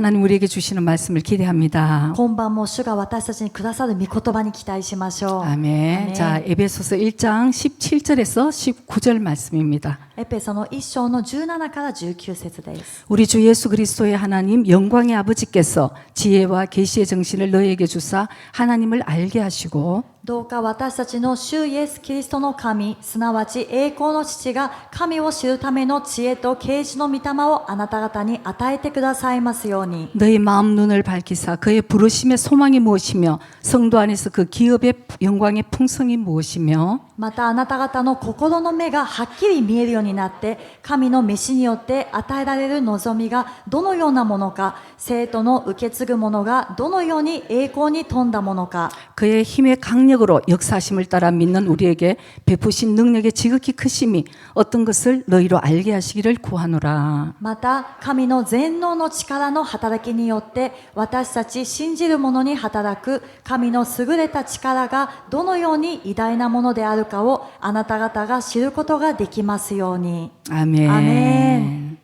하나님 우리에게 주시는 말씀을 기대합니다. 今晩も主が私たちにくださる御言葉に期待しましょう。 아멘. 자, 에베소서 1장 17절에서 19절 말씀입니다. エペソの1章の17から19節です。 우리 주 예수 그리스도의 하나님 영광의 아버지께서 지혜와 계시의 정신을 너희에게 주사 하나님을 알게 하시고 どうか私たちの主イエス・キリストの神、すなわち栄光の父が神を知るための知恵と啓示の御霊をあなた方に与えてくださいますように。 너희 마음 눈을 밝히사 그의 부르심의 소망이 무엇이며 성도 안에서 그 기업의 영광의 풍성이 무엇이며 またあなた方の心の目がはっきり見えるようになって、神の召しによって与えられる望みがどのようなものか、生徒の受け継ぐものがどのように栄光に富んだものか、 그의 힘의 강력으로 역사심을 따라 믿는 우리에게 베푸신 능력의 지극히 크심이 어떤 것을 너희로 알게 하시기를 구하노라. また神の全能の力の働きによって私たち信じる者に働く神の優れた力がどのように偉大なものであるかをあなた方が知ることができますように。 아멘. 아멘.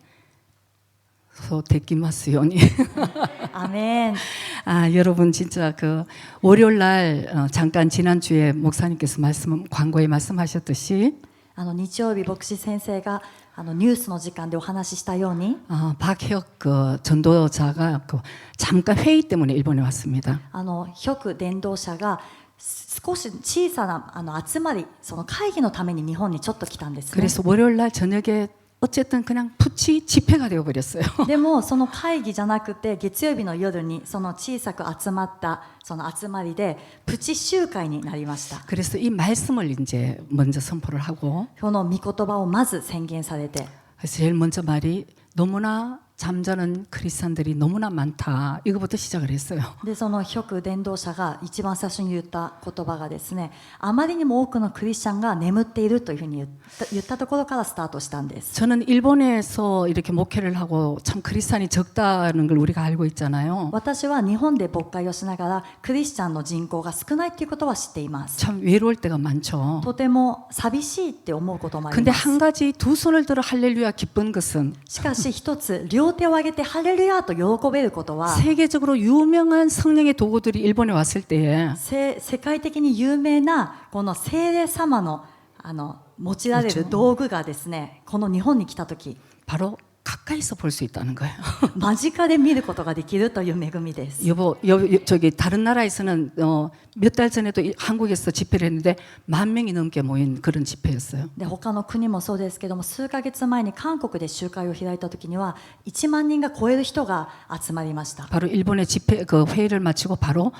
되기마스요니. アメン。 아, 여러분 진짜 그 월요일 날 잠깐 지난주에 목사님께서 광고에 말씀하셨듯이 日曜日牧師先生がニュースの時間でお話ししたように、 박혁 그 전도자가 그 잠깐 회의 때문에 일본에 왔습니다. ヒ伝道者が少し小さな集まり、その会議のために日本にちょっと来たんですね。 그래서 월요일 날 저녁에 어쨌든 그냥 푸치 집회가 되어 버렸어요. でもその会議じゃなくて月曜日の夜にその小さく集まったその集まりでプチ集会になりました。 그래서 이 말씀을 이제 먼저 선포를 하고 この御言葉をまず宣言されて、 그래서 제일 먼저 말이 너무나 잠자는 크리스찬들이 너무나 많다. 이거부터 시작을 했어요. でその伝道者が一番最初に言った言葉がですね、あまりにも多くのクリスチャンが眠っているというふうに言ったところからスタートしたんです。 저는 일본에서 이렇게 목회를 하고 참 크리스찬이 적다는 걸 우리가 알고 있잖아요. 私は日本で牧会をしながらクリスチャンの人口が少ないということは知っています。 참 외로울 때가 많죠. とても寂しいって思うこともあり 근데 ます。 한 가지 두 손을 들어 할렐루야 기쁜 것은 しかし一つ両手を挙げてハレルヤと喜べることは、 세계적으로 유명한 성령의 도구들이 일본에 왔을 때에 世界的に有名なこの聖霊様の用いられる道具がですね、この日本に来た時 바로 가까이서 볼 수 있다는 거예요. 間近で見ることができるという恵みです。 저기 다른 나라에서는 몇 달 전에도 한국에서 집회를 했는데 10,000명이 넘게 모인 그런 집회였어요. で他の国もそうですけども、数ヶ月前に韓国で集会を開いた時には1万人が超える人が集まりました。 바로 일본의 집회 그 회의를 마치고 바로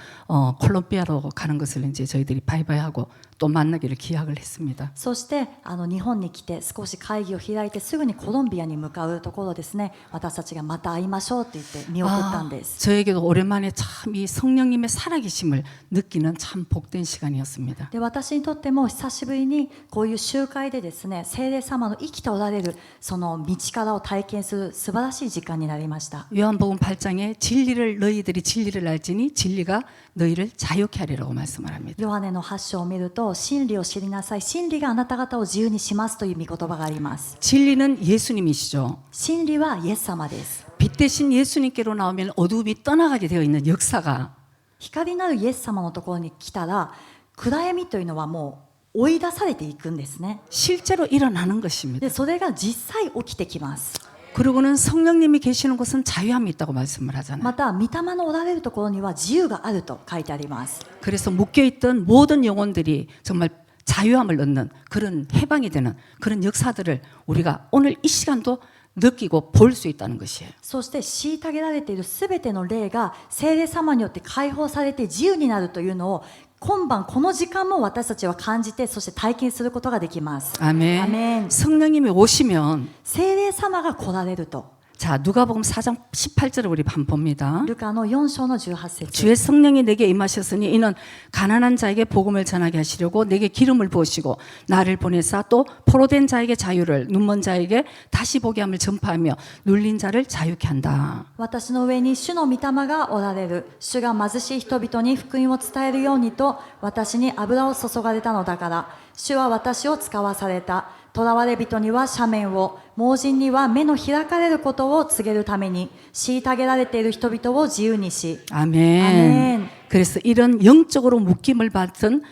콜롬비아로 가는 것을 이제 저희들이 바이바이하고 또 만나기를 기약을 했습니다. そして日本に来て少し会議を開いてすぐにコロンビアに向かうところですね、私たちがまた会いましょうと言って見送ったんです。 저에게도 오랜만에 참 이 성령님의 살아계심을 느끼는 참 복된 시간이었습니다. で私にとっても久しぶりにこういう集会でですね、聖霊様の生きておられるその道からを体験する素晴らしい時間になりました。 요한복음 8장에 진리를 너희들이 진리를 알지니 진리가 너희를 자유케 하리라고 말씀을 합니다. ヨハネの8章を見ると、真理を知りなさい、真理があなた方を自由にしますという御言葉があります。 진리는 예수님이시죠. 真理はイエス様です。 빛 대신 예수님께로 나오면 어둠이 떠나가게 되어 있는 역사가 光なるイエス様のところに来たら、暗闇というのはもう追い出されていくんですね。 실제로 일어나는 것입니다. でそれが実際起きてきます。 그리고는 성령님이 계시는 곳은 자유함이 있다고 말씀을 하잖아요. また御霊のおられるところには自由があると書いてあります。 그래서 묶여있던 모든 영혼들이 정말 자유함을 얻는 그런 해방이 되는 그런 역사들을 우리가 오늘 이 시간도 느끼고 볼 수 있다는 것이에요. そして虐げられているすべての霊が聖霊様によって解放されて自由になるというのを今晩この時間も私たちは感じて、そして体験することができます。 아멘. 아멘. 성령님이 오시면 聖霊様が来られると。 자, 누가복음 4장 18절을 우리 한번 봅니다. ルカの4章の18節。 주의 성령이 내게 임하셨으니 이는 가난한 자에게 복음을 전하게 하시려고 내게 기름을 부으시고 나를 보내사 또 포로된 자에게 자유를, 눈먼 자에게 다시 보게 함을 전파하며 눌린 자를 자유케 한다. 私の上に主の御霊がおられる。主が貧しい人々に福音を伝えるようにと私に油を注がれたのだから。主は私を使わされた。囚われ人には赦免を、盲人には目の開かれることを告げるために、虐げられている人々を自由にし。 아멘. 아멘. 그래서 이런 영적으로 묶임을 받은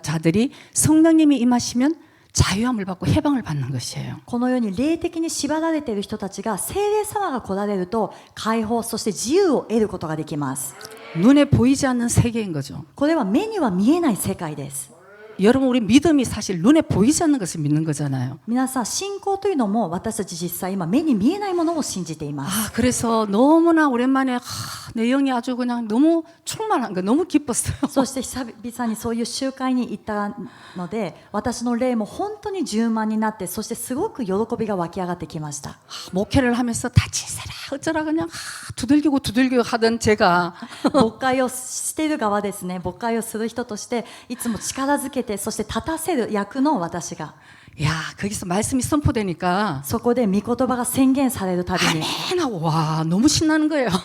자들이 성령님이 임하시면 자유함을 받고 해방을 받는 것이에요. このように霊的に縛られている人たちが聖霊様が来られると解放、そして自由を得ることができます。 눈에 보이지 않는 세계인 거죠. これは目には見えない世界です。 여러분 우리 믿음이 사실 눈에 보이지 않는 것을 믿는 거잖아요. 皆さん、信仰というのも私たち実際今目に見えないものを信じています。 그래서 너무나 오랜만에 내 영이 아주 그냥 너무 충만한 거 너무 기뻤어요. そして久々にそういう集会に行ったので、私の霊も本当に充満になって、そしてすごく喜びが湧き上がってきました。 목회를 하면서 다치세라 어쩌라 그냥 두들기고 하던 제가 牧会をしている側ですね、牧会をする人としていつも力づけて、そして立たせる役の私が、 야 거기서 말씀이 선포되니까 そこで御言葉が宣言されるたびに 아멘 와 너무 신나는 거예요. アーメ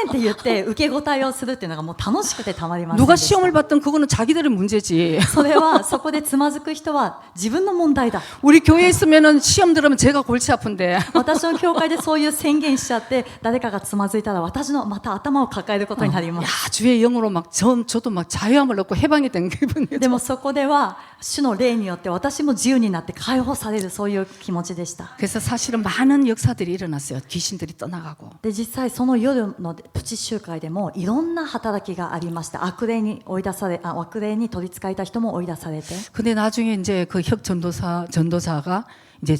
ンって言って受け答えをするっていうのがもう楽しくてたまりません 누가 でした。 시험을 받든 그거는 자기들의 문제지. それはそこでつまずく人は自分の問題だ。 우리 교회에 있으면은 시험 들으면 제가 골치 아픈데 私の教会でそういう宣言しちゃって誰かがつまずいたら私のまた頭を抱えることになりま 야 す。 주의 영으로 막 저도 막 자유함을 얻고 해방이 된 기분이에요. でもそこでは主の霊によって私も自由になって解放される、そういう気持ちでした。 그래서 사실은 많은 역사들이 일어났어요. 귀신들이 떠나가고. で実際その夜のプチ集会でもいろんな働きがありました。悪霊に取り憑かれた人も追い出されて、 근데 나중에 이제 그 혁 전도사가 이제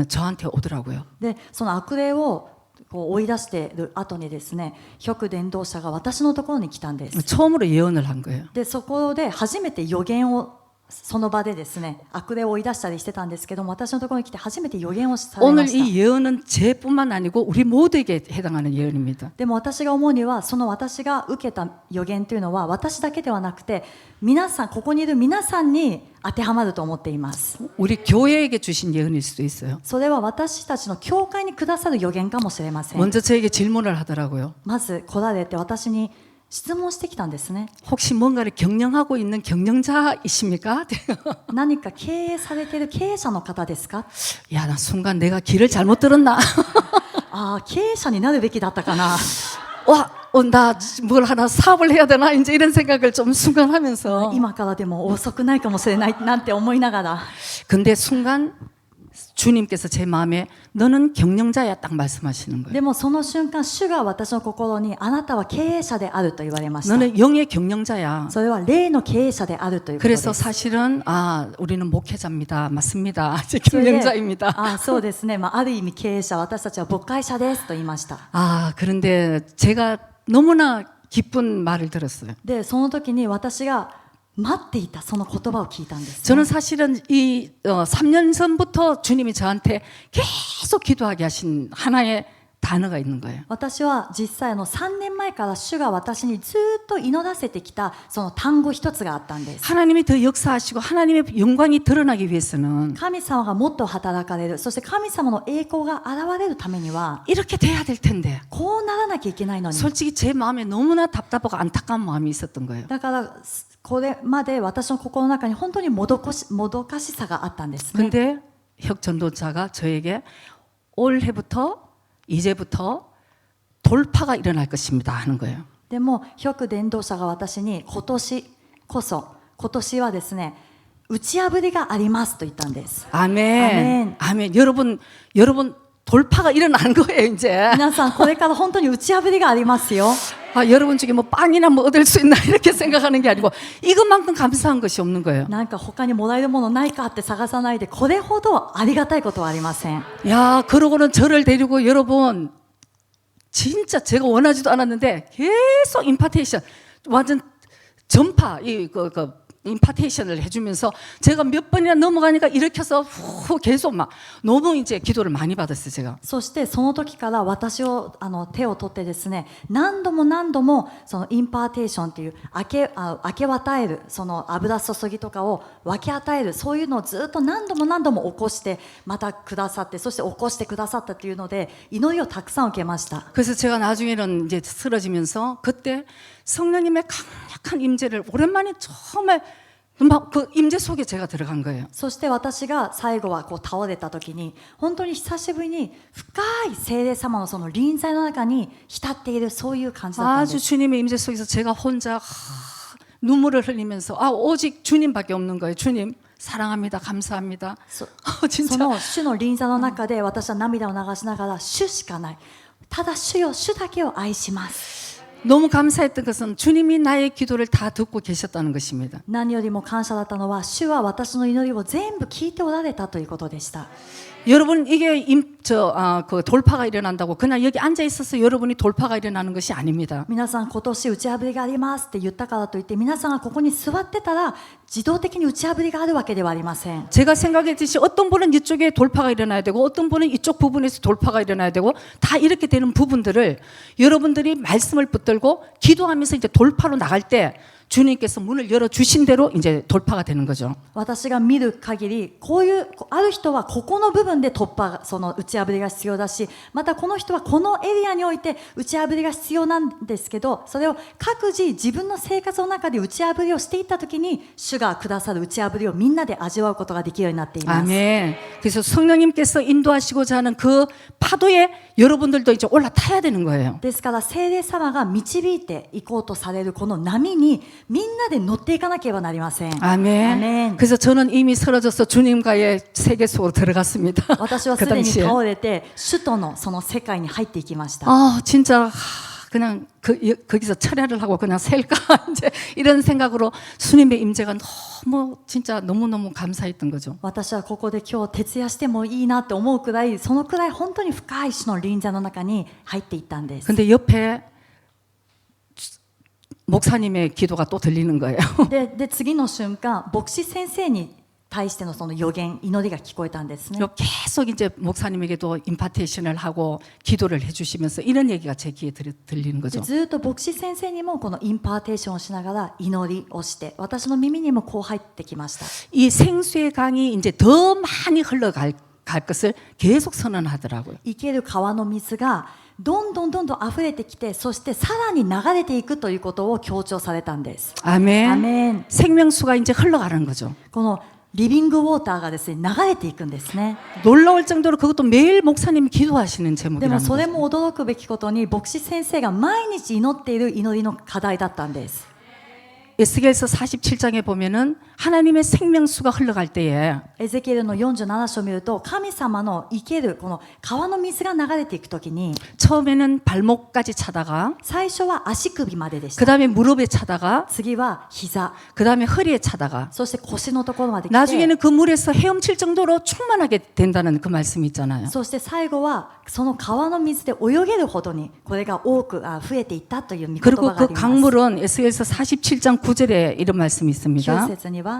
저한테 오더라고요. でその悪霊をこう追い出している後にですね、極伝道者が私のところに来たんです。 처음으로 예언을 한 거예요. でそこで初めて予言を、その場でですね、悪霊を追い出したりしてたんですけども、私のところに来て初めて予言をされま 오늘 した。 이 예언은 제뿐만 아니고 우리 모두에게 해당하는 예언입니다. でも私が思うには、その私が受けた予言というのは私だけではなくて、皆さん、ここにいる皆さんに当てはまると思っています。 우리 교회에게 주신 예언일 수도 있어요. それは私たちの教会にくださる予言かもしれません。 먼저 저에게 질문을 하더라고요. まず来られて私に質問してきたんですね。 혹시 뭔가를 경영하고 있는 경영자이십니까? 何か経営されている経営者の方ですか？ 야, 나 순간 내가 길을 잘못 들었나? ああ、経営者になるべきだったかな。 와, 나 뭘 하나 사업을 해야 되나? 이제 이런 생각을 좀 순간 하면서. 今からでも遅くないかもしれないなんて思いながら、 근데 순간 주님께서 제 마음에 너는 경영자야 딱 말씀하시는 거예요. でもその瞬間、主が私の心にあなたは経営者であると言われました。 너는 영의 경영자야. それは霊の経営者であるということで 그래서 す。 사실은 우리는 목회자입니다. 맞습니다. 이제 それで 경영자입니다. あ、そうですね、ある意味経営者、私たちは牧会者ですと言いました。 그런데 제가 너무나 기쁜 말을 들었어요. でその時に私が待っていたその言葉を聞いたんです、 저는 사실은 이 3년 전부터 주님이 저한테 계속 기도하게 하신 하나의 단어가 있는 거예요. 私は実際3年前から主が私にずっと祈らせてきたその単語一つがあったんです。 하나님이 더 역사하시고 하나님의 영광이 드러나기 위해서는 神様がもっと働かれる、そして神様の栄光が現れるためには 이렇게 돼야 될 텐데 こうならなきゃいけないのに、 솔직히 제 마음에 너무나 답답하고 안타까운 마음이 있었던 거예요. だからこれまで私の心の中に本当にもどかしさがあったんですね。 근데 혁 전도자가 저에게 올해부터 이제부터 돌파가 일어날 것입니다 하는 거예요. でも極伝道者が私に今年はですね、打ち破りがありますと言ったんです。 아멘. 아멘. 여러분 돌파가 일어나는 거예요 이제. 皆さん、これから本当に打ち破りがありますよ。 여러분 중에 뭐 빵이나 뭐 얻을 수 있나 이렇게 생각하는 게 아니고 이것만큼 감사한 것이 없는 거예요. なんか他にもらえるものないかって探さないで、これほどありがたいことはありません。 야, 그러고는 저를 데리고 여러분 진짜 제가 원하지도 않았는데 계속 임파테이션 완전 전파 임파테이션을 해주면서 제가 몇 번이나 넘어가니까 일으켜서 계속 막 너무 이제 기도를 많이 받았어요 제가. そしてその時から私を手を取ってですね、何度もそのインパーテーションっていう明け渡えるその油注ぎとかを分け与える、そういうのをずっと何度も起こしてまたくださって、そして起こしてくださったというので祈りをたくさん受けました。 그래서 제가 나중에는 이제 쓰러지면서 그때 성령님의 강력한 임재를 오랜만에 정말 막 그 임재 속에 제가 들어간 거예요. そして私が最後はこう倒れた時に本当に久しぶりに深い聖霊様のその臨在の中に浸っているそういう感じだったんで 아주 す。 주님의 임재 속에서 제가 혼자 눈물을 흘리면서 오직 주님밖에 없는 거예요. 주님 사랑합니다. 감사합니다. そ 진짜 その主の臨在の中で私は涙を流しながら主しかない。ただ主よ、主だけを愛します。 너무 감사했던 것은 주님이 나의 기도를 다 듣고 계셨다는 것입니다. 何よりも感謝だったのは主は私の祈りを全部聞いておられたということでした。 여러분 이게 그 돌파가 일어난다고 그냥 여기 앉아 있어서 여러분이 돌파가 일어나는 것이 아닙니다. 皆さん今年打ち破りがありますって言ったからといって皆さんがここに座ってたら自動的に打ち破りがあるわけではありません。 제가 생각했듯이 어떤 분은 이쪽에 돌파가 일어나야 되고 어떤 분은 이쪽 부분에서 돌파가 일어나야 되고 다 이렇게 되는 부분들을 여러분들이 말씀을 붙들고 기도하면서 이제 돌파로 나갈 때 주님께서 문을 열어 주신 대로 이제 돌파가 되는 거죠. 私が見る限りこういうある人はここの部分で突破その打ち破りが必要だし、またこの人はこのエリアにおいて打ち破りが必要なんですけど、それを各自自分の生活の中で打ち破りをしていった時に主がくださる打ち破りをみんなで味わうことができるようになっています。 아멘. 그래서 성령님께서 인도하시고자 하는 그 파도에 여러분들도 이제 올라타야 되는 거예요. ですから聖霊様が導いていこうとされるこの波にみんなで乗っていかなければなりません。 아멘. 아멘. 그래서 저는 이미 쓰러져서 주님과의 세계 속으로 들어갔습니다. 私は 그 すでに 당시에. 倒れて首都のその世界に入っていきました。 진짜 그냥 거기서 철야를 하고 그냥 셀까 이제 이런 생각으로 주님의 임재가 너무 진짜 너무너무 감사했던 거죠. 私はここで今日徹夜してもいいなって思うくらいそのくらい本当に深い主の臨在の中に入っていったんです。 근데 옆에 목사님의 기도가 또 들리는 거예요. で次の瞬間牧師先生に対してのその予言祈りが聞こえたんですね。 계속 이제 목사님에게도 임파테이션을 하고 기도를 해주시면서 이런 얘기가 제 귀에 들리는 で 거죠. ずっと牧師先生にもこのインパーテーションをしながら祈りをして私の耳にもこう入ってきました。 이 생수의 강이 이제 더 많이 흘러갈 것을 계속 선언하더라고요. 生ける川の水がどんどん溢れてきて、そしてさらに流れていくということを強調されたんです。 아멘. 아멘. 생명수가 이제 흘러가는 거죠. このリビングウォーターがですね流れていくんですね。 놀라울 정도로 그것도 매일 목사님이 기도하시는 でも 제목이라는 それ 거죠. も驚くべきことに牧師先生が毎日祈っている祈りの課題だったんです。 에스겔서 47장에 보면은 하나님의 생명수가 흘러갈 때에 エゼキエルの47章を見ると神様の生けるこの川の水が流れていくときに 처음에는 발목까지 차다가 最初は足首まででし 그 た。 다음에 무릎에 차다가 次は膝、 그 다음에 허리에 차다가 そして腰のところまで来て 나중에는 그 물에서 헤엄칠 정도로 충만하게 된다는 그 말씀이 있잖아요. そして最後はその川の水で泳げるほどにこれが多く増えていったという御言葉 그리고 があ 그 ります。 강물은 에스겔서 47장 9절에 이런 말씀이 9 있습니다. 節には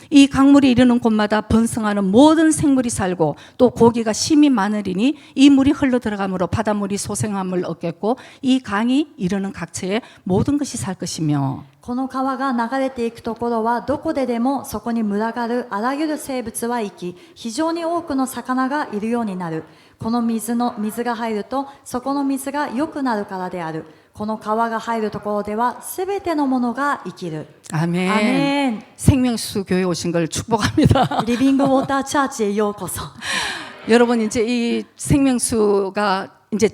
이 강물이 이르는 곳마다 번성하는 모든 생물이 살고 또 고기가 심이 많으리니 이 물이 흘러 들어가므로 바닷물이 소생함을 얻겠고 이 강이 이르는 각처에 모든 것이 살 것이며 この川が流れていくところはどこででもそこに群がるあらゆる生物は生き、非常に多くの魚がいるようになる。この水が入るとそこの水が良くなるからである。この川が入るところではすべてのものが生きる。 아멘. 아멘. 생명수 교회 오신 걸 축복합니다. リビングウォーターチャーチへようこそ。 여러분 이제 이 생명수가 이제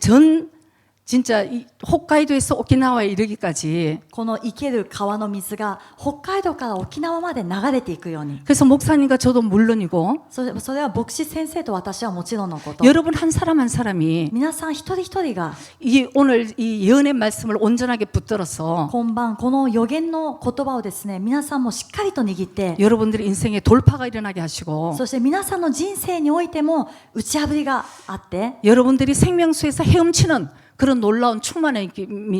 진짜 이 홋카이도에서 오키나와에 이르기까지 この生ける川の水が北海道から沖縄まで流れていくように。 그래서 목사님과 저도 물론이고 それは牧師先生と私はもちろんのこと。 여러분 한 사람 한 사람이 皆さん一人一人が 이 오늘 이 예언의 말씀을 온전하게 붙들어서 今晩この予言の言葉をですね皆さんもしっかりと握って 여러분들의 인생에 돌파가 일어나게 하시고 そして皆さんの人生においても打ち破りがあって 여러분들이 생명수에서 헤엄치는 그런 놀라운 충만함이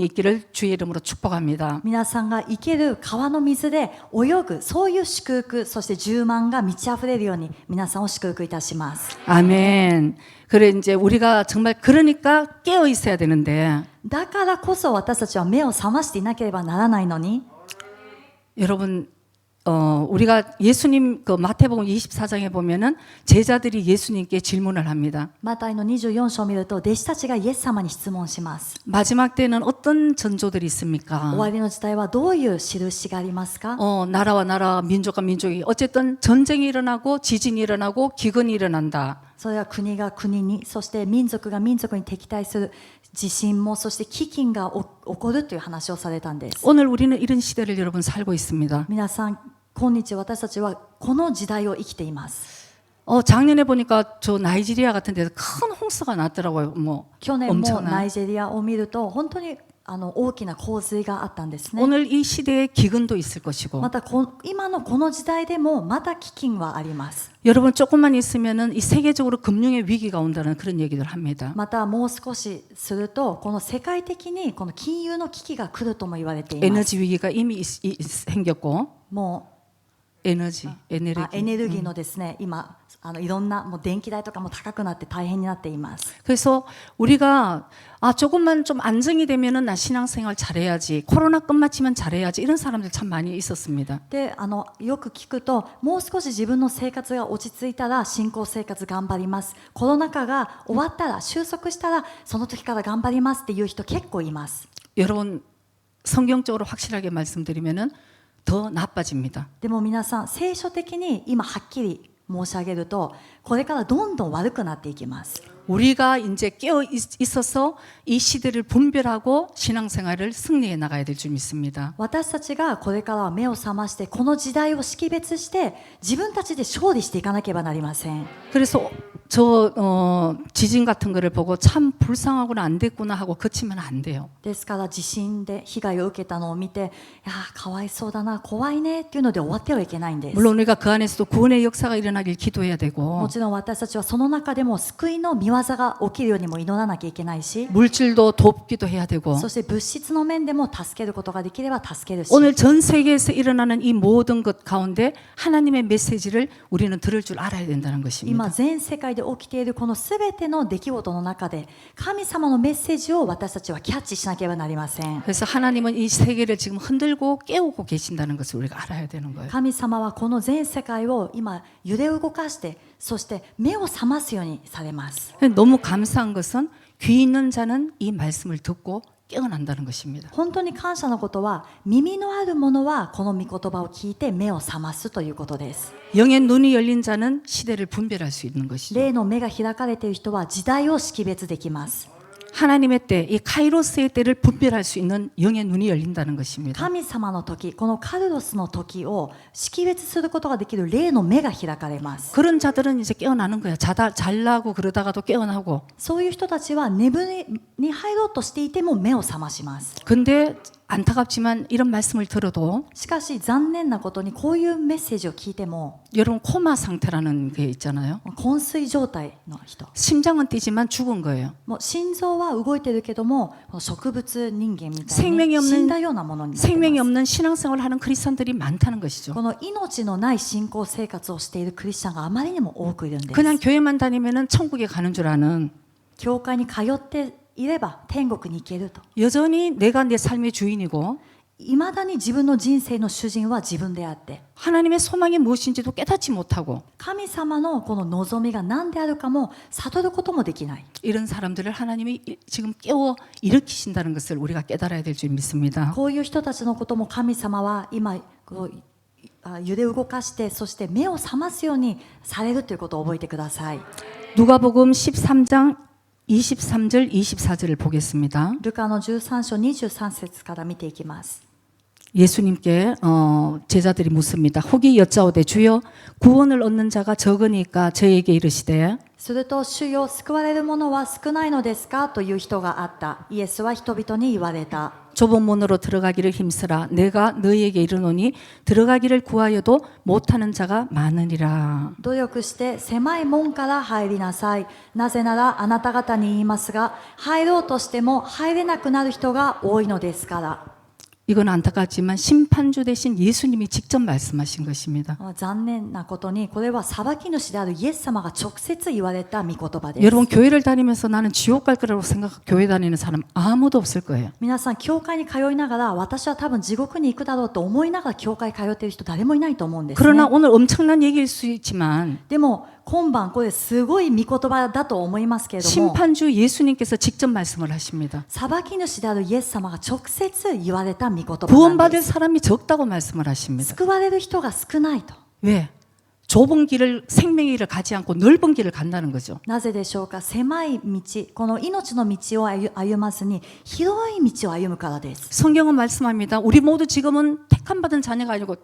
있기를 주의 이름으로 축복합니다. 皆さんが生ける川の水で泳ぐそういう祝福そして充満が満ち溢れるように皆さんを祝福いたします。 아멘. 그래 이제 우리가 정말 그러니까 깨어 있어야 되는데 だからこそ私たちは目を覚ましていなければならないのに 여러분 우리가 예수님 그 마태복음 24장에 보면은 제자들이 예수님께 질문을 합니다. マタイの24章を見ると弟子たちがイエス様に質問します。 마지막 때는 어떤 전조들이 있습니까? 終わりの時代はどういう印がありますか？ 나라와 나라, 민족과 민족이 어쨌든 전쟁이 일어나고 지진이 일어나고 기근이 일어난다. それは国が国に、そして民族が民族に敵対する地震も、そして飢饉が起こるという話をされたんです。 오늘 우리는 이런 시대를 여러분 살고 있습니다. 皆さん、今日私たちはこの時代を生きています。 작년에 보니까 저 나이지리아 같은 데서 큰 홍수가 났더라고요. 뭐 去年も 엄청난. ナイジェリアを見ると本当に大きな洪水があったんですね。 오늘 이 시대에 기근도 있을 것이고 また今のこの時代でもまた飢饉はあります。 여러분 조금만 있으면은 이 세계적으로 금융의 위기가 온다는 그런 얘기를 합니다. またもう少しするとこの世界的にこの金融の危機が来るとも言われています。 에너지 위기가 이미 생겼고 もう エネルギーのですね、今いろんなもう電気代とかも高くなって大変になっています。 그래서 우리가 조금만 좀 안정이 되면은 나 신앙생활 잘해야지, 코로나 끝마치면 잘해야지, 이런 사람들 참 많이 있었습니다. でよく聞くと、もう少し自分の生活が落ち着いたら信仰生活頑張ります、コロナ禍が終わったら収束したらその時から頑張りますっていう人結構います。 여러분 성경적으로 확실하게 말씀드리면은 더 나빠집니다. でも皆さん、聖書的に今はっきり申し上げると、これからどんどん悪くなっていきます。 우리가 이제 깨어 있어서 이 시대를 분별하고 신앙생활을 승리해 나가야 될 줄 믿습니다. 私たちがこれからは目を覚まして、この時代を識別して自分たちで勝利していかなければなりません。 그래서 저 지진 같은 거를 보고 참 불쌍하구나, 안 됐구나 하고 그치면 안 돼요. ですから地震で被害を受けたのを見て、いやーかわいそうだな、怖いねっていうので終わってはいけないんです。 물론 우리가 그 안에서도 구원의 역사가 일어나길 기도해야 も 되고 ちろん私たちはその中でも救いの見業が起きるようにも祈らなきゃいけないし、 물질도 돕기도 해야 되고 そして物質の面でも助けることができれば助けるし、 오늘 전 세계에서 일어나는 이 모든 것 가운데 하나님의 메시지를 우리는 들을 줄 알아야 된다는 今 것입니다. 全世界で起きているこのすべての出来事の中で神様のメッセージを私たちはキャッチしなければなりません。 그래서 하나님은 이 세계를 지금 흔들고 깨우고 계신다는 것을 우리가 알아야 되는 거예요. 神様はこの全世界を今揺れ動かして、そして目を覚ますようにされます。 너무 감사한 것은 귀 있는 자는 이 말씀을 듣고 깨어난다는 것입니다. 本当に感謝のことは、耳のある者はこの御言葉を聞いて目を覚ますということです。 영의 눈이 열린 자는 시대를 분별할 수 있는 것이죠. 霊の目が開かれている人は時代を識別できます。 하나님의 때, 이 카이로스의 때를 분별할 수 있는 영의 눈이 열린다는 것입니다. 神様の時、このカルロスの時を識別することができる霊の目が開かれます。 그런 자들은 이제 깨어나는 거야. 잘나고 그러다가도 깨어나고. そういう人たちは眠りに入ろうとしていても目を覚まします。 근데 안타깝지만 이런 말씀을 들어도 しかし残念なことに、こういうメッセージを聞いても 여러분 코마 상태라는 게 있잖아요. 昏睡状態の人、 심장은 뛰지만 죽은 거예요. もう心臓は動いてるけども、この植物人間みたい 생명이 に死ん 없는 だようなものになってい 생명이 ます。 없는 신앙생활을 하는 크리스천들이 많다는 것이죠. この命のない信仰生活をしているクリスチャンがあまりにも多くいるんです。 그냥 교회만 다니면은 천국에 가는 줄 아는, 教会に通っていれば天国に行けると、 여전히 내가 내 삶의 주인이고 いまだに自分の人生の主人は自分であって、 하나님의 소망이 무엇인지도 깨닫지 못하고 神様のこの望みが何であるかも悟ることもできない。 이런 사람들을 하나님이 지금 깨워 일으키신다는 것을 우리가 깨달아야 될 줄 믿습니다. こういう人たちのことも神様は今揺れ動かして、そして目を覚ますようにされるということを覚えてください。 누가복음 13장 23절 24절을 보겠습니다. ルカの13章23節から見ていきます。 예수님께 제자들이 묻습니다. 혹이 여짜오되 주여 구원을 얻는 자가 적으니까 저에게 이르시되 すると、主よ、救われる者は少ないのですかという人があった。イエスは人々に言われた。 좁은 문으로 들어가기를 힘쓰라. 내가 너희에게 이르노니 들어가기를 구하여도 못하는 자가 많으니라. 努力して狭い門から入りなさい。なぜならあなた方に言いますが、入ろうとしても入れなくなる人が多いのですから。 이건 안타깝지만 심판주 대신 예수님이 직접 말씀하신 것입니다. 残念なことにこれは裁き主であるイエス様が直接言われた御言葉です。 여러분 교회를 다니면서 나는 지옥 갈 거라고 생각하고 교회 다니는 사람 아무도 없을 거예요. 皆さん教会に通いながら私は多分地獄に行くだろうと思いながら教会通っている人誰もいないと思うんです、ね。 그러나 오늘 엄청난 얘기일 수 있지만 でも今晩これすごい御言葉だと思いますけれども 심판주 예수님께서 직접 말씀을 하십니다. 裁き主であるイエス様が直接言われた御言葉なん 구원받을 です。 사람이 적다고 말씀을 하십니다. 救われる人が少ないと。 왜? 좁은 길을 생명의 길을 가지 않고 넓은 길을 간다는 거죠. なぜでしょうか。狭い道、この命の道を歩まずに広い道を歩むからです。 성경은 말씀합니다. 우리 모두 지금은 택함 받은 자녀가 아니고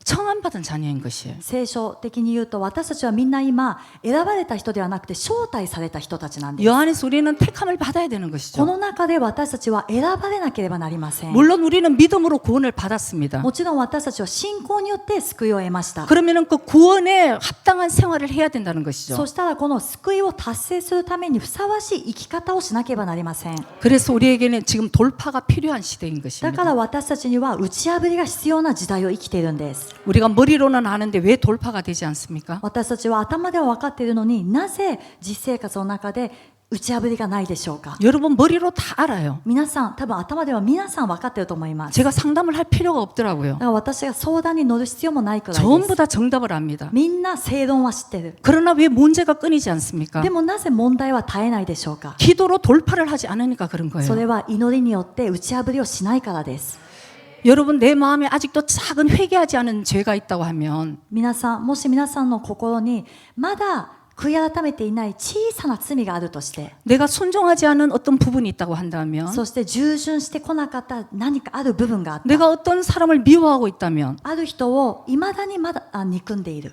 청함받은 자녀인 것이에요. 聖書的に言うと私たちはみんな今選ばれた人ではなくて招待された人たちなんです。 여 안에서 우리는 택함을 받아야 되는 こ 것이죠. の中で私たちは選ばれなければなりません。 물론 우리는 믿음으로 구원을 받았습니다. もちろん私たちは信仰によって救いを得ました。 그러면은 그 구원에 합당한 생활을 해야 된다는 것이죠. そしたらこの救いを達成するためにふさわしい生き方をしなければなりません。 그래서 우리에게는 지금 돌파가 필요한 시대인 だか 것입니다. ら私たちには打ち破りが必要な時代を生きているんです。 우리가 머리로는 아는데 왜 돌파가 되지 않습니까? 私たちは頭では分かっているのになぜ実生活の中で打ち破りがないでしょうか。 여러분 머리로 다 알아요. 皆さん多分頭では皆さん分かっていると思います。 제가 상담을 할 필요가 없더라고요. だから私が相談に乗る必要もないくらいで 전부 す。 다 정답을 압니다. みんな正論は知ってる。 그러나 왜 문제가 끊이지 않습니까? でもなぜ問題は絶えないでしょうか。 기도로 돌파를 하지 않으니까 그런 そ 거예요. れは祈りによって打ち破りをしないからです。 여러분 내 마음에 아직도 작은 회개하지 않은 죄가 있다고 하면 皆さんもし皆さんの心にまだ悔い改めていない小さな罪があるとして 내가 순종하지 않은 어떤 부분이 있다고 한다면 そして従順してこなかった何かある部分があった 내가 어떤 사람을 미워하고 있다면 ある人をいまだにまだ憎んでいる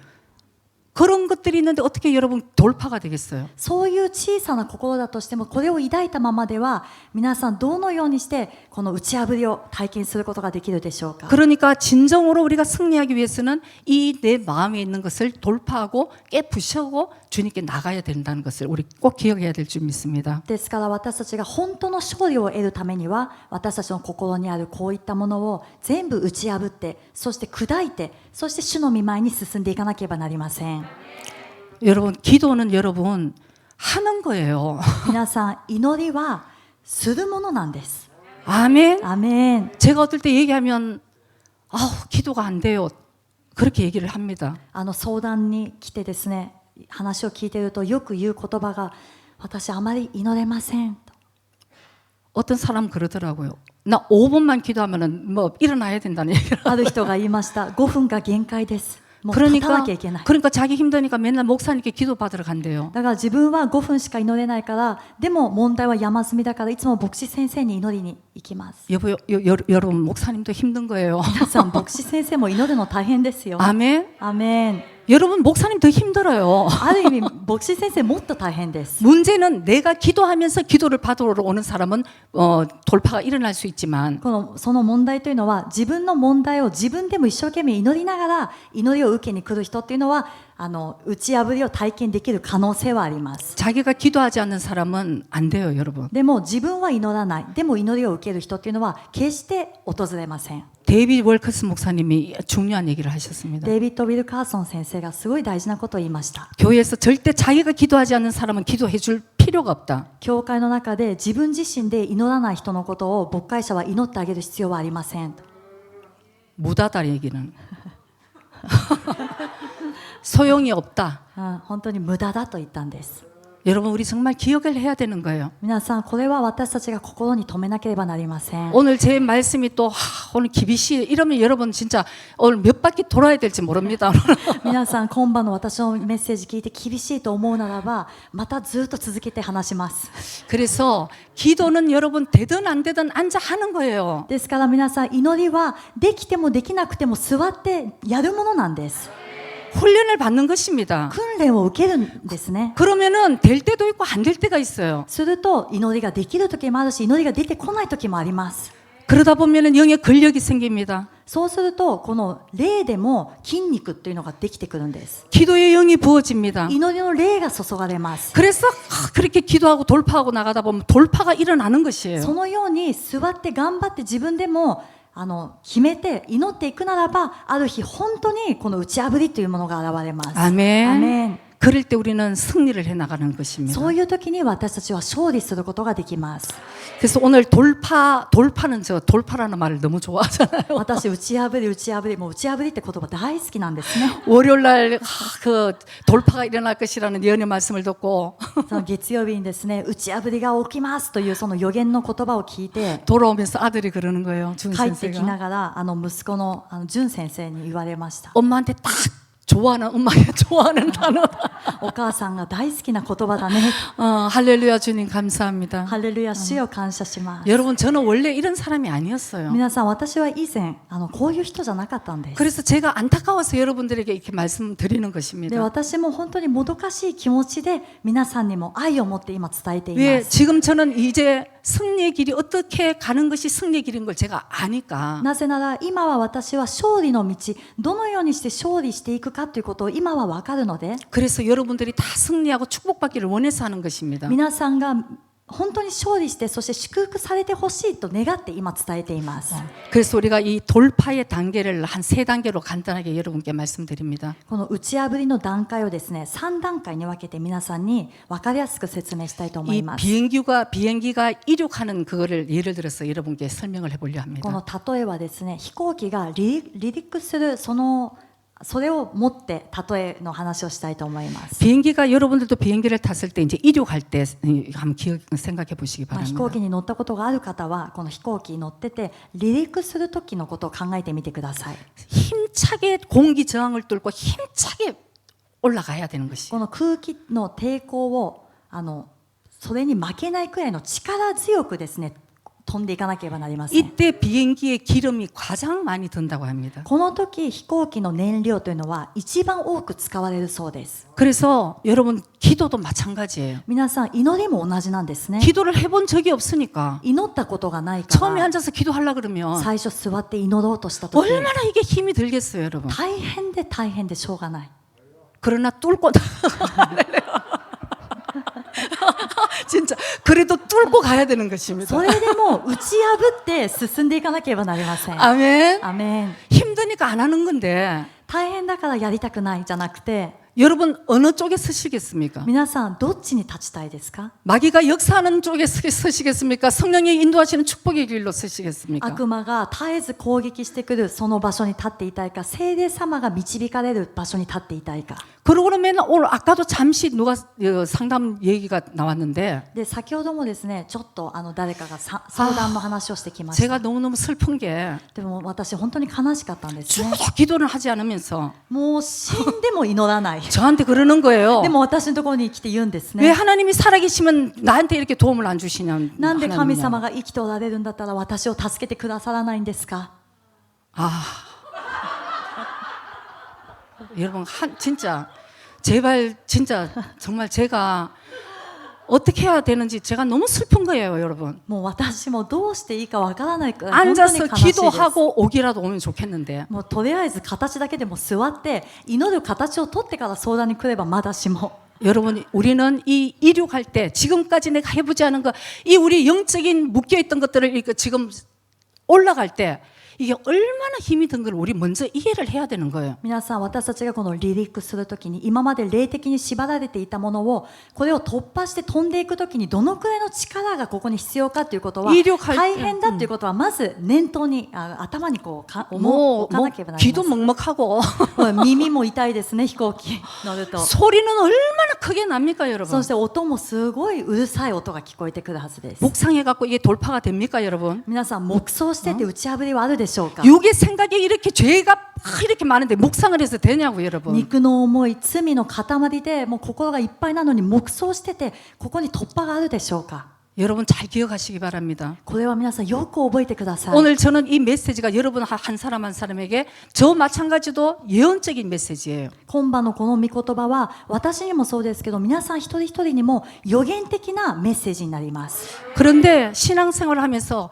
그런 것들이 있는데 어떻게 여러분 돌파가 되겠어요? そういう小さな心だとしてもこれを抱いたままでは皆さんどのようにしてこの打ち破りを体験することができるでしょうか。 그러니까 진정으로 우리가 승리하기 위해서는 이 내 마음에 있는 것을 돌파하고 깨부셔고 주님께 나가야 된다는 것을 우리 꼭 기억해야 될 줄 믿습니다. ですから私たちが本当の勝利を得るためには私たちの心にあるこういったものを全部打ち破ってそして砕いてそして主の御前に進んでいかなければなりません。 여러분 기도는 여러분 하는 거예요. 皆さん祈りはするものなんです。 아멘. アメン。 제가 어떨 때 얘기하면 기도가 안 돼요. 그렇게 얘기를 합니다. 相談に来てですね話を聞いているとよく言う言葉が私あまり祈れませんと。 어떤 사람 그러더라고요. 나 5분만 기도하면은 뭐 일어나야 된다는 얘기를. ある人が言いました5分が限界です。もう立たなきゃいけない。 그러니까 자기 힘드니까 맨날 목사님께 기도 받으러 간대요. だから自分は5分しか祈れないからでも問題は山積みだからいつも牧師先生に祈りに行きます。 여러분 목사님도 힘든 거예요. 皆さん牧師先生も祈るの大変ですよ。 아멘. アメン。 여러분 목사님 더 힘들어요. ある意味牧師先生もっと大変です。 문제는 내가 기도하면서 기도를 받으러 오는 사람은 돌파가 일어날 수 있지만 その問題というのは自分の問題を自分でも一生懸命祈りながら祈りを受けに来る人っていうのは打ち破りを体験できる可能性はあります。 자기가 기도하지 않는 사람은 안 돼요, 여러분. でも自分は祈らないでも祈りを受ける人っていうのは決して訪れません。 데이비드 월커스 목사님이 중요한 얘기를 하셨습니다. デイビッド・ウィルカーソン先生がすごい大事なことを言いました。 교회에서 절대 자기가 기도하지 않는 사람은 기도해 줄 필요가 없다. 教会の中で自分自身で祈らない人のことを牧会者は祈ってあげる必要はありません。 무다다 얘기는 소용이 없다. 本当に無駄だと言ったんです。 여러분 우리 정말 기억을 해야 되는 거예요. 皆さんこれは私たちが心に留めなければなりません。 오늘 제 말씀이 또 오늘 기비시 이러면 여러분 진짜 오늘 몇 바퀴 돌아야 될지 모릅니다. 皆さん今晩の私のメッセージ聞いて厳しいと思うならばまたずっと続けて話します。 그래서 기도는 여러분 되든 안 되든 앉아 하는 거예요. ですから皆さん祈りはできてもできなくても座ってやるものなんです。 훈련을 받는 것입니다. 訓練を受けるんですね。 그러면은 될 때도 있고 안 될 때가 있어요. すると祈りができる時もあるし祈りが出てこない時もあります。 그러다 보면은 영의 근력이 생깁니다. そうするとこの霊でも筋肉っていうのができてくるんです。 기도의 영이 부어집니다. 祈りの霊が注がれます。 그래서 그렇게 기도하고 돌파하고 나가다 보면 돌파가 일어나는 것이에요. そのように座って頑張って自分でも決めて祈っていくならば、ある日本当にこの打ち破りというものが現れます。 아멘. アメン。 그럴 때 우리는 승리를 해 나가는 것입니다. そういう時に私たちは勝利することができます。 그래서 오늘 돌파는 저 돌파라는 말을 너무 좋아하잖아요. 私打ち破り打ち破り、もう打ち破りって言葉大好きなんですね。 월요일 날 그 돌파가 일어날 것이라는 예언의 말씀을 듣고 その月曜日にですね、打ち破りが起きますというその予言の言葉を聞いて 돌아오면서 아들이 그러는 거예요. 준 帰ってきな 先生が がら息子の淳先生に言われました。 엄마한테 딱 좋아하는 엄마가 좋아하는 단어다. お母さんが大好きな言葉だね。 할렐루야 주님 감사합니다. ハレルヤ、主よ感謝します。 여러분 저는 원래 이런 사람이 아니었어요. 皆さん、私は以前こういう人じゃなかったんです。 그래서 제가 안타까워서 여러분들에게 이렇게 말씀드리는 で 것입니다. 私も本当にもどかしい気持ちで皆さんにも愛を持って今伝えてい 왜 ます。 지금 저는 이제 승리의 길이 어떻게 가는 것이 승리의 길인 걸 제가 아니까 なぜなら今は私は勝利の道、どのようにして勝利していくかということを今は分かるので、 그래서 여러분들이 다 승리하고 축복받기를 원해서 하는 것입니다. 皆さんが本当に勝利して、そして祝福されてほしいと願って今伝えています。 그래서 우리가 이 돌파의 단계를 한 3단계로 간단하게 여러분께 말씀드립니다. この打ち破りの段階をですね、3段階に分けて皆さんに分かりやすく説明したいと思 이 います。 비행기가 이륙하는 그거를 예를 들어서 여러분께 설명을 해보려 こ 합니다. の例えはですね、飛行機が離陸するそれを持って例えの話をしたいと思います。 비행기가 여러분들도 비행기를 탔을 때 이제 이륙할 때 한번 생각해 보시기 飛 바랍니다. 行機に乗ったことがある方はこの飛行機に乗ってて離陸する時のことを考えてみてください。 힘차게 공기 저항을 뚫고 힘차게 올라가야 되는 것이. この空気の抵抗をそれに負けないくらいの力強くですね飛んでいかなければなりません。 이때 비행기의 기름이 가장 많이 든다고 합니다. この時飛行機の燃料というのは一番多く使われるそうです。 그래서 여러분 기도도 마찬가지예요. 皆さん祈りも同じなんですね。 기도를 해본 적이 없으니까 祈ったことがないか 처음에 ら 앉아서 기도하려 그러면 最初座って祈ろうとした時 얼마나 이게 힘이 들겠어요, 여러분. 大変で大変でしょうがない。 그러나 뚫고 진짜 그래도 뚫고 가야 되는 것입니다. それでも打ち破って進んでいかなければなりません。 아멘. アメン。 힘드니까 안 하는 건데 大変だからやりたくないじゃなくて、 여러분 어느 쪽에 서시겠습니까? 皆さんどっちに立ちたいですか？ 마귀가 역사하는 쪽에 서시겠습니까? 성령이 인도하시는 축복의 길로 서시겠습니까? 悪魔が絶えず攻撃してくるその場所に立っていたいか、聖霊様が導かれる場所に立っていたいか。 그러고 맨날 오늘 아까도 잠시 누가 상담 얘기가 나왔는데 で先ほどもですね、ちょっと誰かが相談の話をしてきました。 제가 너무너무 슬픈 게 でも私本当に悲しかったんですね。 쭉 기도를 하지 않으면서 もう死んでも祈らない。 저한테 그러는 거예요. でも私のところに来て言うんです 왜 ね。 하나님이 살아계시면 나한테 이렇게 도움을 안 주시냐? なんで神様 하나님이냐. が生きておられるんだったら私を助けてくださらないんですか？ 여러분 진짜 제발 진짜 정말 제가 어떻게 해야 되는지 제가 너무 슬픈 거예요, 여러분. もう私もどうしていいかわからないくらい本当に 앉아서 悲しいです。 기도하고 오기라도 오면 좋겠는데 もうとりあえず形だけでも座って祈る形を取ってから相談に来ればまだしも。 여러분 우리는 이 이륙할 때 지금까지 내가 해보지 않은 거 이 우리 영적인 묶여있던 것들을 이렇게 지금 올라갈 때 이게 얼마나 힘이 든 걸 우리 먼저 이해를 해야 되는 거예요. 皆さん、私たちがこの離陸するときに今まで霊的に縛られていたものをこれを突破して飛んでいくときにどのくらいの力がここに必要かということは威力入って大変だということはまず念頭に頭にこう뭐, 置か 뭐 なければなり 귀도 ません。 먹먹하고 耳も痛いですね、飛行機乗ると。 소리는 얼마나 크게 납니까, 여러분? そして音もすごいうるさい音が聞こえてくるはずです。 묵상해갖고 이게 돌파가 됩니까, 여러분? 皆さん、黙想してて打ち破りはあるでしょうか？ 육의 생각에 이렇게 죄가 이렇게 많은데 묵상을 해서 되냐고, 여러분? 肉の思い、罪の塊でもう心がいっぱいなのに黙想しててここに突破があるでしょうか？ 여러분 잘 기억하시기 바랍니다. これは皆さんよく覚えてください。 오늘 저는 이 메시지가 여러분 한 사람 한 사람에게 저 마찬가지도 예언적인 메시지예요. 今晩のこの御言葉は私にもそうですけど皆さん一人一人にも予言的なメッセージになります。 그런데 신앙생활을 하면서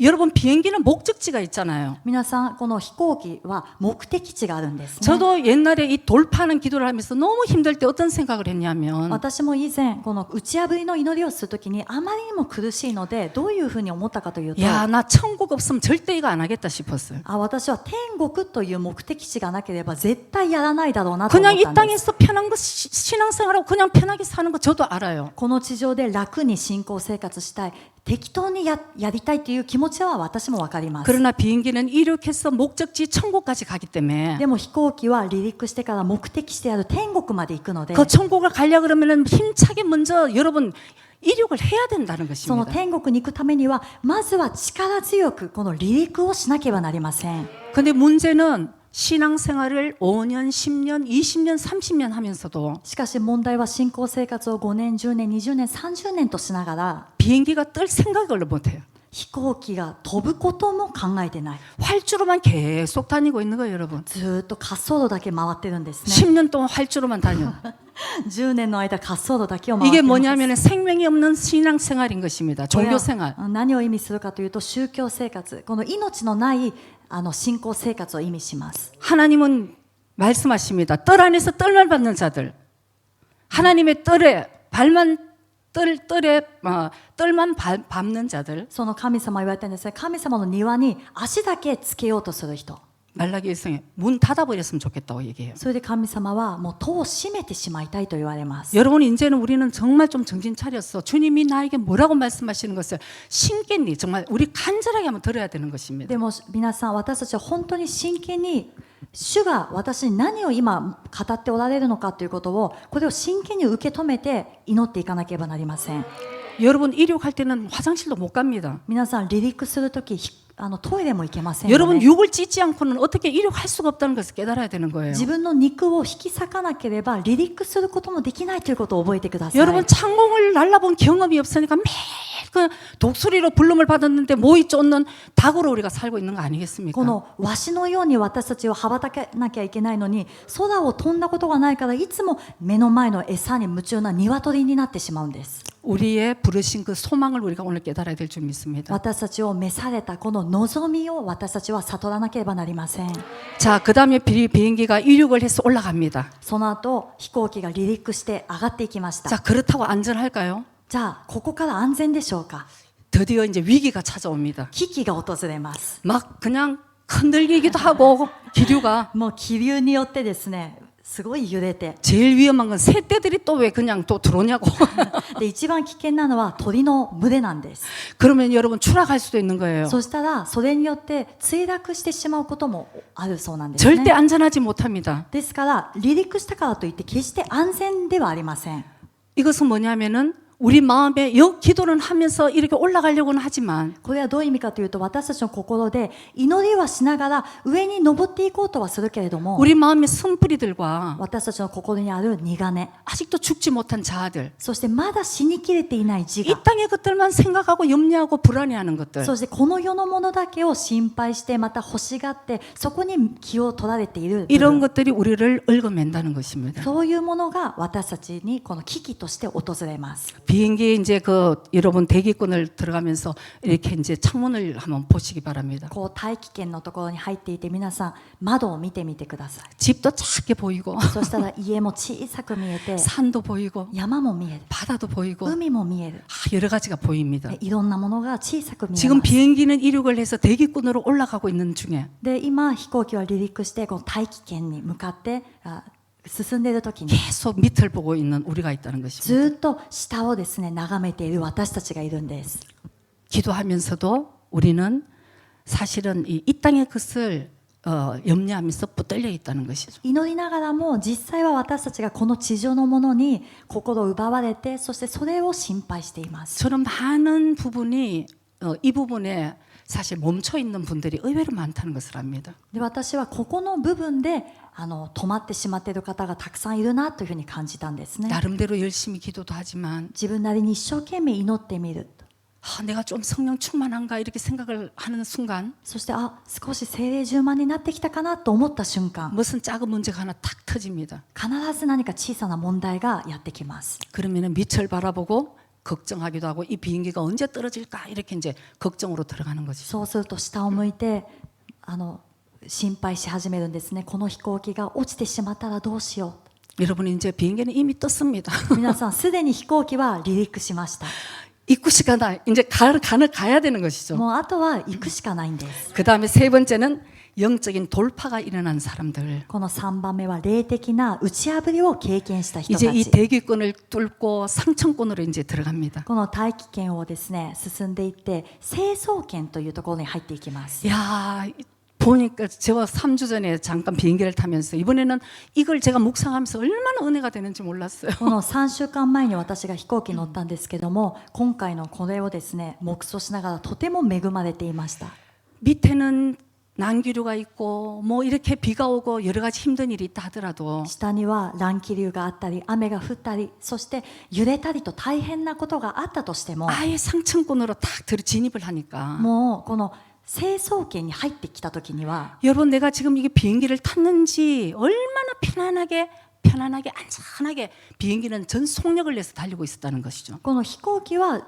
여러분 비행기는 목적지가 있잖아요. 皆さんこの飛行機は目的地があるんですね。 저도 옛날에 이 돌파하는 기도를 하면서 너무 힘들 때 어떤 생각을 했냐면 私も以前この打ち破りの祈りをするときにあまりにも苦しいのでどういうふうに思ったかというと 야, 나 천국 없으면 절대 이거 안 하겠다 싶었어요. 私は天国という目的地がなければ絶対やらないだろうなと思 그냥 っ 이 たんです。 땅에서 편한 거 신앙생활하고 그냥 편하게 사는 거 저도 알아요. この地上で楽に信仰生活したい、適当にやりたいという気持ちは私もわかります。 그러나 비행기는 이륙해서 목적지 천국까지 가기 때문에 でも飛行機は離陸してから目的地である天国まで行くので 그 천국을 가려 그러면은 힘차게 먼저 여러분 이륙을 해야 된다는 その 것입니다. 天国に行くためにはまずは力強くこの離陸をしなければなりません。 근데 문제는 신앙생활을 5년, 10년, 20년, 30년 하면서도 しかし問題は信仰生活を5年、10年、20年、30年としながら 비행기가 뜰 생각을 못해요. 飛行機が飛ぶことも考えてない。 활주로만 계속 다니고 있는 거예요, 여러분. ずーっと滑走路だけ回ってるんですね。 10년 동안 활주로만 다녀. 10年の間滑走路だけを回っ 이게 ています。 뭐냐면 생명이 없는 신앙생활인 것입니다. これ 종교생활. は何を意味するかというと宗教生活、この命のない信仰生活を意味します。 하나님은 말씀하십니다. 뜰 안에서 뜰을 받는 자들. 하나님의 뜰만 밟는 자들. その神様は言われてるんですね。神様の庭に足だけつけようとする人。 말라기 1성에 문 닫아버렸으면 좋겠다고 얘기해요. それで神様はもう戸を閉めてしまいたいと言われます。 여러분 이제는 우리는 정말 좀 정신 차렸어. 주님이 나에게 뭐라고 말씀하시는 것을 신겠니? 정말 우리 간절하게 한번 들어야 되는 것입니다. でも皆さん、私たちは本当に真剣に主が私に何を今語っておられるのかということを、これを真剣に受け止めて祈っていかなければなりません。 여러분 이륙할 때는 화장실도 못 갑니다. 皆さん離陸するときトイレも行けませんよ 여러분 ね。 육을 찢지 않고는 어떻게 이륙할 수가 없다는 것을 깨달아야 되는 거예요. 自分の肉を引き裂かなければ離陸することもできないということを覚えてください。 여러분 창공을 날라본 경험이 없으니까 매일 그 독수리로 불름을 받았는데 모이 쫓는 닭으로 우리가 살고 있는 거 아니겠습니까? このワシのように私たちを羽ばたけなきゃいけないのに、空を飛んだことがないからいつも目の前の餌に夢中な鶏になってしまうんです。 우리의 부르신 그 소망을 우리가 오늘 깨달아야 될 줄 믿습니다. 私たちを召されたこの望みを私たちは悟らなければなりません。 자, 그다음에 비행기가 이륙을 해서 올라갑니다. その後飛行機が離陸して上がっていきました。 자, 그렇다고 안전할까요? じゃあここから安全でしょうか。 드디어 이제 위기가 찾아옵니다. 危機が訪れます。 막 그냥 흔들리기도 하고 기류가 もう気流によってですね、すごい揺れて、 제일 위험한 건 새떼들이 또 왜 그냥 또 들어오냐고. で一番危険なのは鳥の群れなんです。 그러면 여러분 추락할 수도 있는 거예요. そしたらそれによって墜落してしまうこともあるそうなんですね。 절대 안전하지 못합니다. ですから離陸したからといって決して安全ではありません。 이것은 뭐냐면은 우리 마음에 기도는 하면서 이렇게 올라가려고는 하지만 これはどういう意味かというと、私たちの心で祈りはしながら上に登っていこうとはするけれども、 우리 마음의 쓴뿌리들과 私たちの心にある苦根、 아직도 죽지 못한 자아들, そしてまだ死にきれていない自 이 我、 땅의 것들만 생각하고 염려하고 불안해하는 것들, そしてこの世のものだけを心配してまた欲しがってそこに気を取られている部 이런 分、 것들이 우리를 얽어맨다는 것입니다. そういうものが私たちにこの危機として訪れます。 비행기에 이제 그 여러분 대기권을 들어가면서 이렇게 이제 창문을 한번 보시기 바랍니다. こう大気圏のところに入っていて、皆さん窓を見てみてください。 집도 작게 보이고 そしたら家も小さく見えて、 산도 보이고 山も見える、 바다도 보이고 海も見える、 여러 가지가 보입니다. いろんなものが小さく見え 지금 ます。 비행기는 이륙을 해서 대기권으로 올라가고 있는 중에 で今飛行機は離陸してこの大気圏に向かって進んでいる時に 계속 밑을 보고 있는 우리가 있다는 것입니다. ずっと下をですね眺めている私たちがいるんです。 기도하면서도 우리는 사실은 이 땅의 것을 염려하면서 붙들려 있다는 것이죠. 祈りながらも実際は私たちがこの地上のものに心を奪われて、そしてそれを心配しています。 저는 많은 부분이 이 부분에 사실 멈춰 있는 분들이 의외로 많다는 것을 압니다. で私はここの部分で止まってしまっている方がたくさんいるなというふうに感じたんですね。 나름대로 열심히 기도도 하지만 自分なりに一生懸命祈ってみる。 내가 좀 성령 충만한가 이렇게 생각을 하는 순간 そして少し聖霊充満になってきたかなと思った瞬間、 무슨 작은 문제가 하나 탁 터집니다. 必ず何か小さな問題がやってきます。 그러면 밑을 바라보고 걱정하기도 하고 이 비행기가 언제 떨어질까 이렇게 이제 걱정으로 들어가는 것이죠. そうすると下を向いて心配し始めるんですね。この飛行機が落ちてしまったらどうしよ 여러분 이제 비행기는 이미 떴습니다. う。皆さんすでに飛行機は離陸しました。 입구시가다 이제 가야 되는 것이죠. もうあとは行くしかないんです。 그 다음에 세 번째는 영적인 돌파가 일어난 사람들. この3番目は霊的な打ち破りを経験した人た 이제 이 ち。 대기권을 뚫고 상층권으로 이제 들어갑니다. この大気圏をですね進んでいって成層圏というところに入っていきます。 야 보니까 제가 3주 전에 잠깐 비행기를 타면서 이번에는 이걸 제가 묵상하면서 얼마나 은혜가 되는지 몰랐어요. この3週間前に私が飛行機に乗ったんですけども、今回のこれをですね黙想しながらとても恵まれていました。 밑에는 난기류가 있고 뭐 이렇게 비가 오고 여러 가지 힘든 일이 있다 하더라도 下には乱気流があったり雨が降ったりそして揺れたりと大変なことがあったとしても 아예 상층권으로 딱 진입을 하니까 もうこの成層圏に入ってきた時には 여러분 내가 지금 이게 비행기를 탔는지 얼마나 편안하게 안전하게 비행기는 전 속력을 내서 달리고 있었다는 것이죠. この飛行機は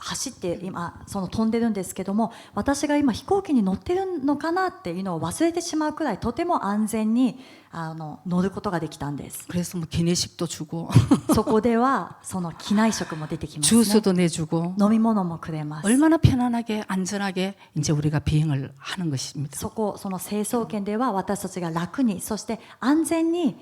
走って今飛んでるんですけども私が今飛行機に乗ってるのかなっていうのを忘れてしまうくらいとても安全に乗ることができたんです。 그래서 뭐 기내식도 주고 そこでは機内食も出てきますね。 주스도 내주고 飲み物もくれます。 얼마나 편안하게 안전하게 이제 우리가 비행을 하는 것입니다. その成層圏では私たちが楽にそして安全に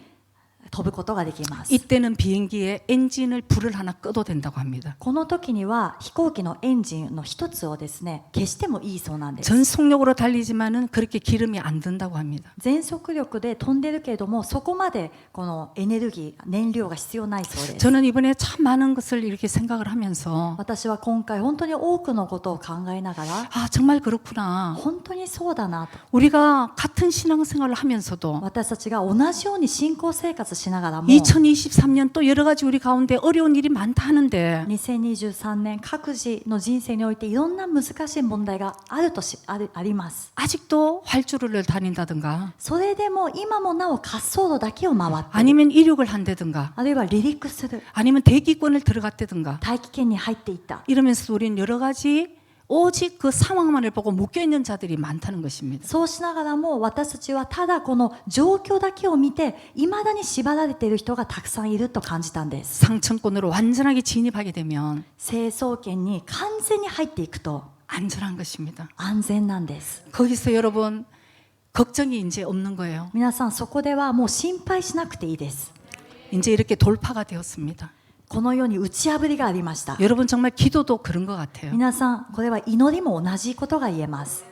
飛ぶことができます。 이때는 비행기의 엔진을 불을 하나 꺼도 된다고 합니다. この時には飛行機のエンジンの一つをですね消してもいいそうなんです。 전 속력으로 달리지만은 그렇게 기름이 안 든다고 합니다. 全速力で飛んでるけれどもそこまでこのエネルギー燃料が必要ないそうです。 저는 이번에 참 많은 것을 이렇게 생각을 하면서 私は今回本当に多くのことを考えながら 아 정말 그렇구나. 本当にそうだなと 우리가 같은 신앙생활을 하면서도 私たちが同じように信仰生活しながらも 2023년 또 여러 가지 우리 가운데 어려운 일이 많다 하는데 2023年各自の人生においていろんな難しい問題があります。 아직도 활주로를 다닌다든가 それでも今もなお滑走路だけを回っている 아니면 이륙을 한다든가 あるいは離陸する 아니면 대기권을 들어갔다든가 大気圏に入っていった 이러면서 우리는 여러 가지 오직 그 상황만을 보고 묶여있는 자들이 많다는 것입니다. そうしながらも私たちはただこの状況だけを見ていまだに縛られている人がたくさんいると感じたんです。 상층권으로 완전하게 진입하게 되면 成層圏に完全に入っていくと 안전한 것입니다. 安全なんです。 거기서 여러분 걱정이 이제 없는 거예요. 皆さんそこではもう心配しなくていいです。 이제 이렇게 돌파가 되었습니다. このように打ち破りがありました。 여러분 정말 기도도 그런 것 같아요. 皆さんこれは祈りも同じことが言えます。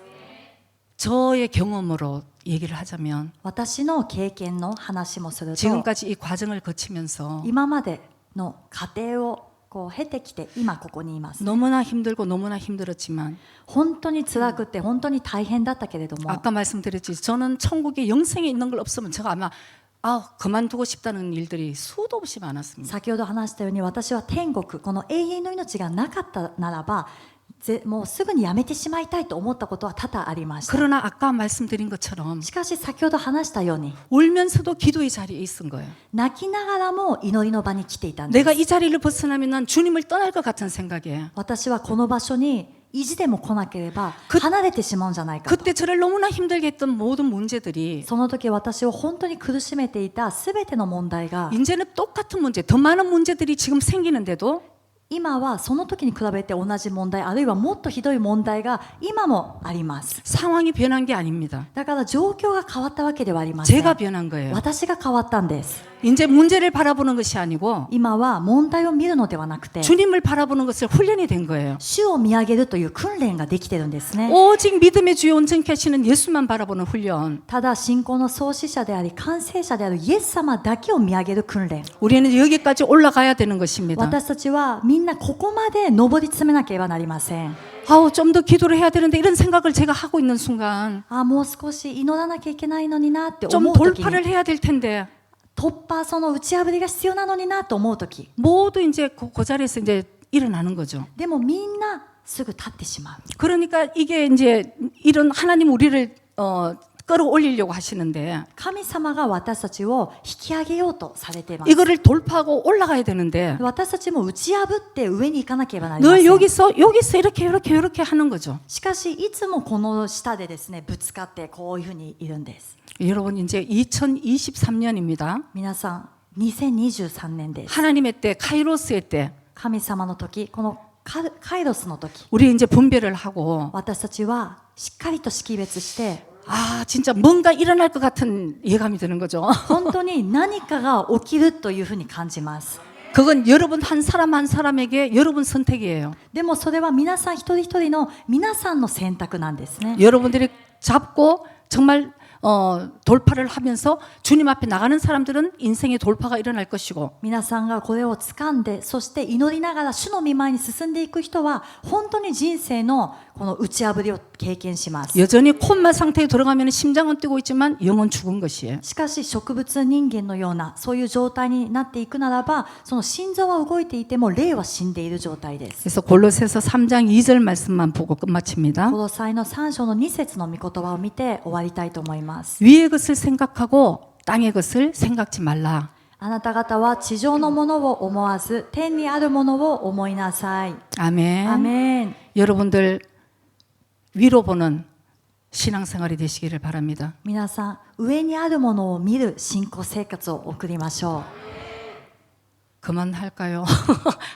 저의 경험으로 얘기를 하자면 私の経験の話もすると 지금까지 이 과정을 거치면서 今までの過程を経てきて今ここにいます。 너무나 힘들고 너무나 힘들었지만 本当に辛くて本当に大変だったけれども 아까 말씀드렸지 저는 천국에 영생에 있는 걸 없으면 제가 아마 그만두고 싶다는 일들이 수도 없이 많았습니다. 先ほど話したように私は天国この永遠の命がなかったならばもうすぐにやめてしまいたいと思ったことは多々ありました。 그러나 아까 말씀드린 것처럼 しかし先ほど話したように 울면서도 기도의 자리에 있은 거예요. 泣きながらも祈りの場に来ていたんです。 내가 이 자리를 벗어나면 난 주님을 떠날 것 같은 생각이에요. 私はこの場所に意地でも来なければ離れてしまうんじゃないかと。 그때 저를 너무나 힘들게 했던 모든 문제들이 その時私を本当に苦しめていたすべての問題が 이제는 똑같은 문제, 더 많은 문제들이 지금 생기는데도 今はその時に比べて同じ問題あるいはもっとひどい問題が今もあります。 상황이 변한 게 아닙니다. だから状況が変わったわけではありません。 제가 변한 거예요. 私が変わったんです。 이제 문제를 바라보는 것이 아니고 今は問題を見るのではなくて 주님을 바라보는 것을 훈련이 된 거예요. 主を見上げるという訓練ができてるんですね。 오직 믿음의 주요 온전케 하시는 예수만 바라보는 훈련. ただ信仰の創始者であり完成者であるイエス様だけを見上げる訓練。 우리는 여기까지 올라가야 되는 것입니다. 私たちはみんなここまで上り詰めなければなりません。 좀 더 기도를 해야 되는데 이런 생각을 제가 하고 있는 순간 もう少し祈らなきゃいけないのになって思 좀 う時 돌파를 に 해야 될 텐데 突破その打ち破りが必要なのになと思う時 모두 이제 그 자리에서 이제 일어나는 거죠. でもみんなすぐ立ってしまう。 그러니까 이게 이제 이런 하나님 우리를 끌어올리려고 하시는데 神様が私たちを引き上げようとされています。 이거를 돌파하고 올라가야 되는데 私たちも打ち破って上に行かなければなりませ 늘 ん。 여기서 이렇게 하는 거죠. しかしいつもこの下でですねぶつかってこういうふうにいるんです。 여러분 이제 2023년입니다. 皆さん2023年です。 하나님의 때, 카이로스의 때 神様の時、このカイロスの時、 우리 이제 분별을 하고 私たちはしっかりと識別して 아 진짜 뭔가 일어날 것 같은 예감이 드는 거죠. 本当に何かが起きるというふうに感じます。 그건 여러분 한 사람 한 사람에게 여러분 선택이에요. でもそれは皆さん一人一人の皆さんの選択なんですね。 여러분들이 잡고 정말 돌파를 하면서 주님 앞에 나가는 사람들은 인생의 돌파가 일어날 것이고 皆さんがこれを掴んで、そして祈りながら主の御前に進んでいく人は本当に人生のこの打ち破りを経験します。 여전히 콤마 상태에 들어가면 심장은 뛰고 있지만 영은 죽은 것이에요. しかし植物人間のようなそういう状態になっていくならば、その心臓は動いていても霊は死んでいる状態です。 그래서 골로새서 3장 2절 말씀만 보고 끝마칩니다. この際の3章の2節の御言葉を見て終わりたいと思います。 위의 것을 생각하고 땅의 것을 생각지 말라. あなた方は地上のものを思わず天にあるものを思いなさい。 아멘. アメン。 여러분들 위로 보는 신앙생활이 되시기를 바랍니다. 皆さん上にあるものを見る信仰生活を送りましょ 그만할까요? う。や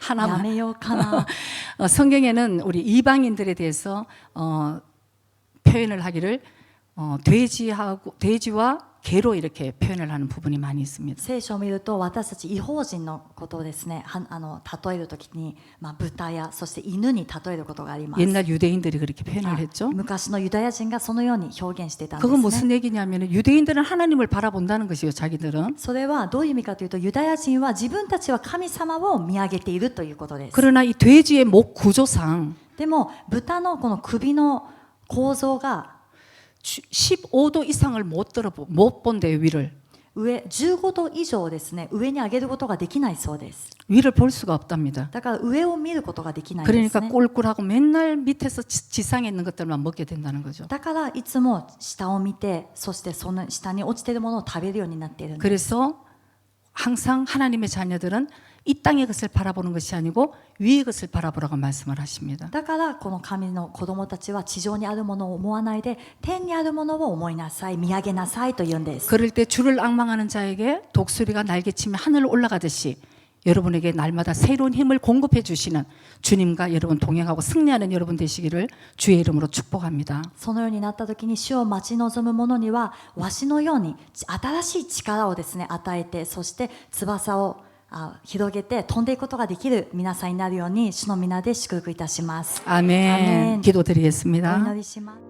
하나만. めようかな。 성경에는 우리 이방인들에 대해서 표현을 하기를 돼지와 개로 이렇게 표현을 하는 부분이 많이 있습니다. 聖書を見ると私たち異邦人のことをですね、例えるときに、豚やそして犬に例えることがあります。 옛날 유대인들이 그렇게 표현을 했죠. 昔のユダヤ人がそのように表現していたんです 그건 ね。 무슨 얘기냐면 유대인들은 하나님을 바라본다는 것이요. 자기들은. それはどういう意味かというと、ユダヤ人は自分たちは神様を見上げているということです。 그러나 이 돼지의 목 구조상 でも豚のこの首の構造が 15도 이상을 못 본대요. 위를. 上15度以上ですね、上に上げることができないそうです。 위를 볼 수가 없답니다. だから上を見ることができないんです 그러니까 ね。 꿀꿀하고 맨날 밑에서 지상에 있는 것들만 먹게 된다는 거죠. だからいつも下を見て、そしてその下に落ちているものを食べるようになっているんです。 그래서 항상 하나님의 자녀들은 이 땅의 것을 바라보는 것이 아니고 위의 것을 바라보라고 말씀을 하십니다. だからこの神の子供たちは地上にあるものを思わないで天にあるものを思いなさい、見上げなさいと言うんです。 그럴 때 주를 앙망하는 자에게 독수리가 날개치며 하늘을 올라가듯이 여러분에게 날마다 새로운 힘을 공급해 주시는 주님과 여러분 동행하고 승리하는 여러분 되시기를 주의 이름으로 축복합니다. そのようになった時に主を待ち望む者にはわしのように新しい力をですね与えて、そして翼を広げて飛んでいくことができる皆さんになるように主の皆で祝福いたします。 아멘. 아멘. 기도드리겠습니다. お祈りします。